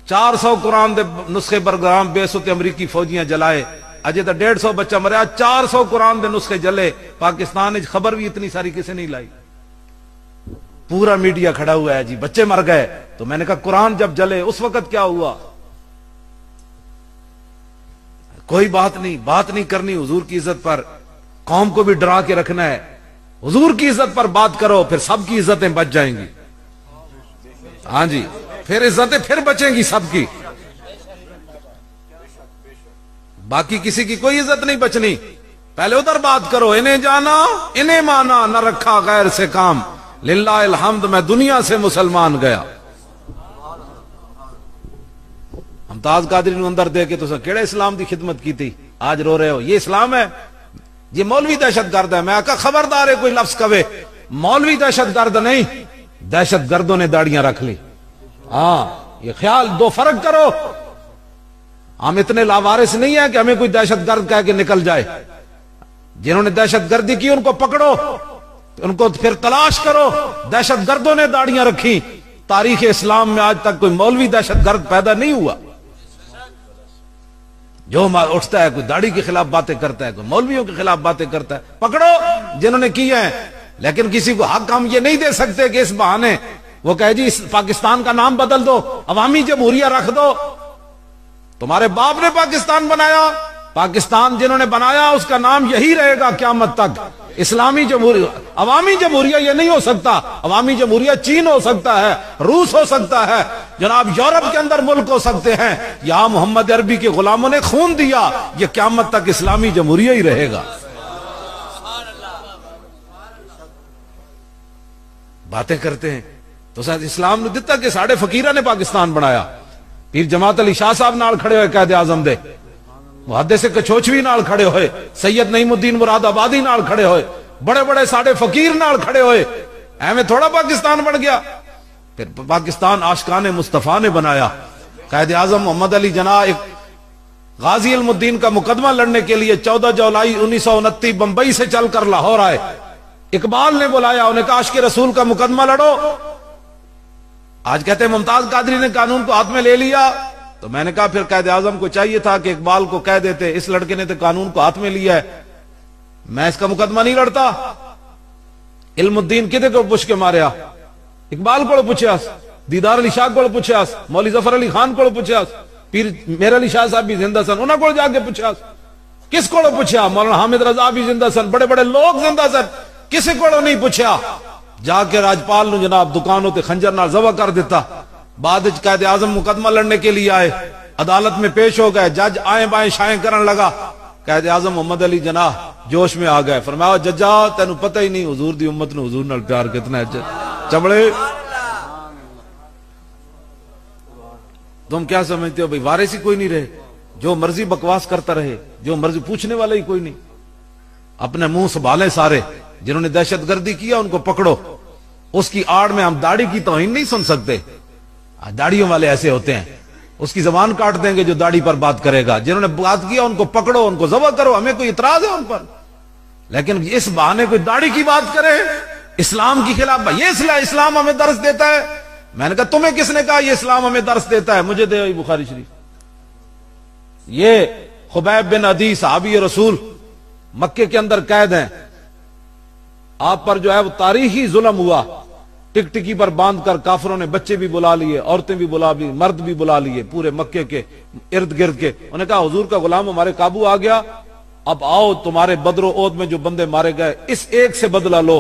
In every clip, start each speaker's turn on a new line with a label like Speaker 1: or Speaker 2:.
Speaker 1: 400 قرآن دے نسخے برگرام بے سوتے امریکی فوجیاں جلائے، اجے تو 150 بچہ مریا، 400 قرآن دے نسخے جلے، پاکستان نے خبر بھی اتنی ساری کسی نہیں لائی، پورا میڈیا کھڑا ہوا ہے جی بچے مر گئے۔ تو میں نے کہا قرآن جب جلے اس وقت کیا ہوا؟ کوئی بات نہیں کرنی حضور کی عزت پر، قوم کو بھی ڈرا کے رکھنا ہے، حضور کی عزت پر بات کرو، پھر سب کی عزتیں بچ جائیں گی۔ ہاں جی، پھر عزتیں پھر بچیں گی سب کی، باقی کسی کی کوئی عزت نہیں بچنی۔ پہلے ادھر بات کرو، انہیں جانا انہیں مانا، نہ رکھا غیر سے کام، للہ الحمد میں دنیا سے مسلمان گیا۔ ممتاز قادری نو اندر دے کے تو کیڑے اسلام دی خدمت کی تھی، آج رو رہے ہو؟ یہ اسلام ہے؟ یہ مولوی دہشت گرد ہے۔ میں کہا خبردار ہے کوئی لفظ کہے، مولوی دہشت گرد نہیں، دہشت گردوں نے داڑیاں رکھ لی۔ ہاں یہ خیال، دو فرق کرو، ہم اتنے لاوارث نہیں ہیں کہ ہمیں کوئی دہشت گرد کہہ کے نکل جائے۔ جنہوں نے دہشت گردی کی ان کو پکڑو، ان کو پھر تلاش کرو۔ دہشت گردوں نے داڑیاں رکھی، تاریخ اسلام میں آج تک کوئی مولوی دہشت گرد پیدا نہیں ہوا۔ جو اٹھتا ہے کوئی داڑھی کے خلاف باتیں کرتا ہے، کوئی مولویوں کے خلاف باتیں کرتا ہے، پکڑو جنہوں نے کی ہیں۔ لیکن کسی کو حق ہم یہ نہیں دے سکتے کہ اس بہانے وہ کہے جی پاکستان کا نام بدل دو، عوامی جمہوریہ رکھ دو۔ تمہارے باپ نے پاکستان بنایا، پاکستان جنہوں نے بنایا اس کا نام یہی رہے گا قیامت تک، اسلامی جمہوریہ۔ عوامی جمہوریہ یہ نہیں ہو سکتا، عوامی جمہوریہ چین ہو سکتا ہے، روس ہو سکتا ہے، جناب یورپ کے اندر ملک ہو سکتے ہیں، یہاں محمد عربی کے غلاموں نے خون دیا، یہ قیامت تک اسلامی جمہوریہ ہی رہے گا۔ باتیں کرتے ہیں تو ساتھ اسلام نے دیتا کہ ساڑھے فقیرہ نے پاکستان بنایا۔ پیر جماعت علی شاہ صاحب نال کھڑے ہوئے قائد اعظم دے، محدث کچوچوی نال کھڑے ہوئے، سید نعیم الدین مراد آبادی نال کھڑے ہوئے، بڑے بڑے ساڑھے فقیر نال کھڑے ہوئے، ایویں تھوڑا پاکستان بن گیا۔ پھر پاکستان عاشقان مصطفیٰ نے بنایا۔ قائد اعظم محمد علی جناح ایک غازی علم الدین کا مقدمہ لڑنے کے لیے 14 جولائی 1929 بمبئی سے چل کر لاہور آئے۔ اقبال نے بلایا، انہیں کہا عاشق رسول کا مقدمہ لڑو۔ آج کہتے ہیں ممتاز قادری نے قانون کو ہاتھ میں لے لیا، تو میں نے کہا پھر قائد اعظم کو چاہیے تھا کہ اقبال کو کہہ دیتے اس لڑکے نے تو قانون کو ہاتھ میں لیا ہے، میں اس کا مقدمہ نہیں لڑتا۔ علم الدین کدے کو پوچھ کے ماریا؟ اقبال کو پوچھا، دیدار علی شاہ کو پوچھا، مولوی ظفر علی خان کو پوچھا، پیر میر علی شاہ صاحب بھی زندہ سن، انہوں کو جا کے پوچھا۔ کس کو پوچھا؟ مولانا حامد رضا بھی زندہ سن، بڑے بڑے لوگ زندہ سن، کسی کو نہیں پوچھا۔ جا کے راجپال نے جناب دکانوں تے خنجر نال ذبح کر دیتا۔ بعد قائد اعظم مقدمہ لڑنے کے لیے آئے، عدالت میں پیش ہو گئے، جج آئیں بائیں شائیں کرن لگا۔ قائد اعظم محمد علی جناح جوش میں آ گئے، فرمایا ججا تینوں پتہ ہی نہیں حضور دی امت نے حضور نال پیار کتنا ہے، چبڑے تم کیا سمجھتے ہو بھائی وارث ہی کوئی نہیں رہے، جو مرضی بکواس کرتا رہے، جو مرضی پوچھنے والا ہی کوئی نہیں۔ اپنے منہ سنبھالیں سارے، جنہوں نے دہشت گردی کیا ان کو پکڑو۔ اس کی آڑ میں ہم داڑھی کی توہین نہیں سن سکتے، داڑھیوں والے ایسے ہوتے ہیں، اس کی زبان کاٹ دیں گے جو داڑھی پر بات کرے گا۔ جنہوں نے بات کیا ان کو پکڑو، ان کو ذبح کرو، ہمیں کوئی اعتراض ہے ان پر، لیکن اس بہانے کوئی داڑھی کی بات کرے اسلام کی خلاف، یہ اسلام ہمیں درس دیتا ہے۔ میں نے کہا تمہیں کس نے کہا یہ اسلام ہمیں درس دیتا ہے؟ مجھے دے بخاری شریف۔ یہ خبیب بن عدی صحابی رسول مکے کے اندر قید ہیں، آپ پر جو ہے وہ تاریخی ظلم ہوا، ٹک ٹکی پر باندھ کر کافروں نے بچے بھی بلا لیے، عورتیں بھی بلا لی، مرد بھی بلا لیے، پورے مکے کے ارد گرد کے۔ انہوں نے کہا حضور کا غلام ہمارے قابو آ گیا، اب آؤ تمہارے بدر و عہد میں جو بندے مارے گئے اس ایک سے بدلہ لو۔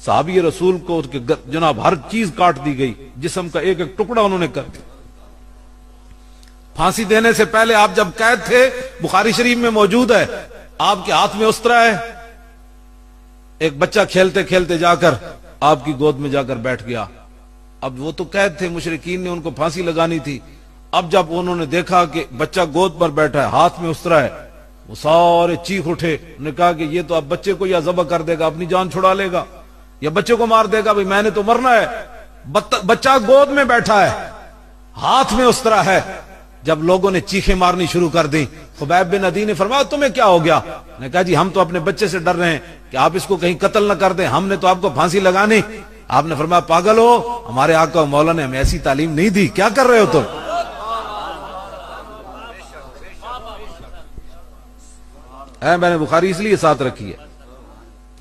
Speaker 1: صحابی رسول کو جناب ہر چیز کاٹ دی گئی، جسم کا ایک ایک ٹکڑا انہوں نے کر دیا۔ پھانسی دینے سے پہلے آپ جب قید تھے، بخاری شریف میں موجود ہے، آپ کے ہاتھ میں استرا ہے، ایک بچہ کھیلتے کھیلتے جا کر آپ کی گود میں جا کر بیٹھ گیا۔ اب وہ تو قید تھے، مشرکین نے ان کو پھانسی لگانی تھی۔ اب جب انہوں نے دیکھا کہ بچہ گود پر بیٹھا ہے، ہاتھ میں استرا ہے، وہ سارے چیخ اٹھے، انہوں نے کہا کہ یہ تو اب بچے کو یا ذبح کر دے گا، اپنی جان چھڑا لے گا، یا بچے کو مار دے گا، بھئی میں نے تو مرنا ہے۔ بچہ گود میں بیٹھا ہے، ہاتھ میں استرا ہے۔ جب لوگوں نے چیخیں مارنی شروع کر دی، خبیب بن عدی نے فرمایا تمہیں کیا ہو گیا؟ نے کہا جی ہم تو اپنے بچے سے ڈر رہے ہیں کہ آپ اس کو کہیں قتل نہ کر دیں، ہم نے تو آپ کو پھانسی لگانی۔ آپ نے فرمایا پاگل ہو، ہمارے آقا و مولا نے ہمیں ایسی تعلیم نہیں دی، کیا کر رہے ہو تم؟ میں نے بخاری اس لیے ساتھ رکھی ہے.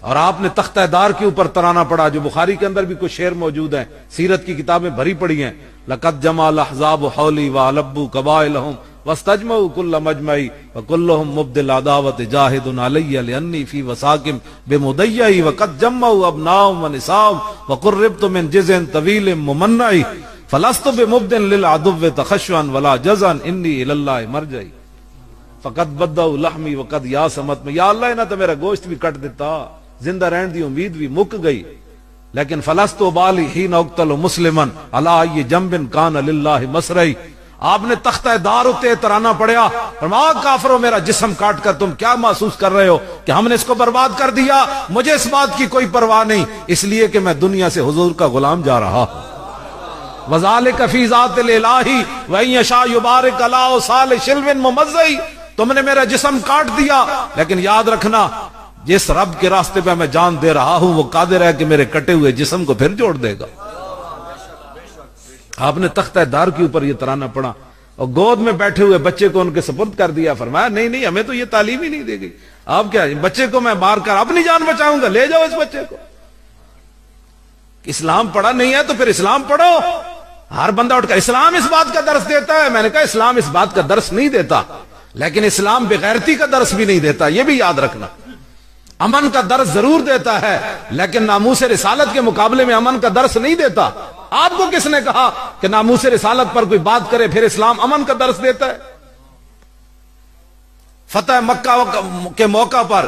Speaker 1: اور آپ نے تختہ دار کے اوپر ترانہ پڑھا، جو بخاری کے اندر بھی کچھ شعر موجود ہیں، سیرت کی کتابیں بھری پڑی ہیں. لقد جمع الاحزاب حولی وَأَلَبُّوا قبائلهم واستجمعوا كل مجمعی وكلهم مبدل العداوة جاهد علی لأنی فی وساکم بمدیعی وقد جمعوا ابناءهم ونساءهم وقربت من جزء طویل ممنعی فلست بمبدل للعدو تخشعا ولا جزعا انی الی اللہ مرجعی فقد بدعوا لحمی وقد یاسمت میں. یا اللہ انہاں تو میرا گوشت بھی کٹ دیتا، زندہ رہن دی امید بھی مک گئی، لیکن فلست بالی حین اقتل مسلما علی ای جنب کان للہ مسرعی. آپ نے تختہ دار اتے ترانہ پڑھیا، فرمایا کافروں میرا جسم کاٹ کر تم کیا محسوس کر رہے ہو کہ ہم نے اس کو برباد کر دیا؟ مجھے اس بات کی کوئی پرواہ نہیں، اس لیے کہ میں دنیا سے حضور کا غلام جا رہا ہوں. وذالک فی ذات الالہ وان یشاء یبارک علی صالح شلو ممزع. تم نے میرا جسم کاٹ دیا، لیکن یاد رکھنا جس رب کے راستے پہ میں جان دے رہا ہوں وہ قادر ہے کہ میرے کٹے ہوئے جسم کو پھر جوڑ دے گا. آپ نے تختہ دار کے اوپر یہ ترانہ پڑھا اور گود میں بیٹھے ہوئے بچے کو ان کے سپرد کر دیا. فرمایا نہیں ہمیں تو یہ تعلیم ہی نہیں دے گی. آپ کیا بچے کو میں مار کر اپنی جان بچاؤں گا؟ لے جاؤ اس بچے کو. اسلام پڑھا نہیں ہے تو پھر اسلام پڑھو. ہر بندہ اٹھ کر اسلام اس بات کا درس دیتا ہے. میں نے کہا اسلام اس بات کا درس نہیں دیتا، لیکن اسلام بغیرتی کا درس بھی نہیں دیتا، یہ بھی یاد رکھنا. امن کا درس ضرور دیتا ہے، لیکن ناموس رسالت کے مقابلے میں امن کا درس نہیں دیتا. آپ کو کس نے کہا کہ ناموس رسالت پر کوئی بات کرے پھر اسلام امن کا درس دیتا ہے؟ فتح مکہ کے موقع پر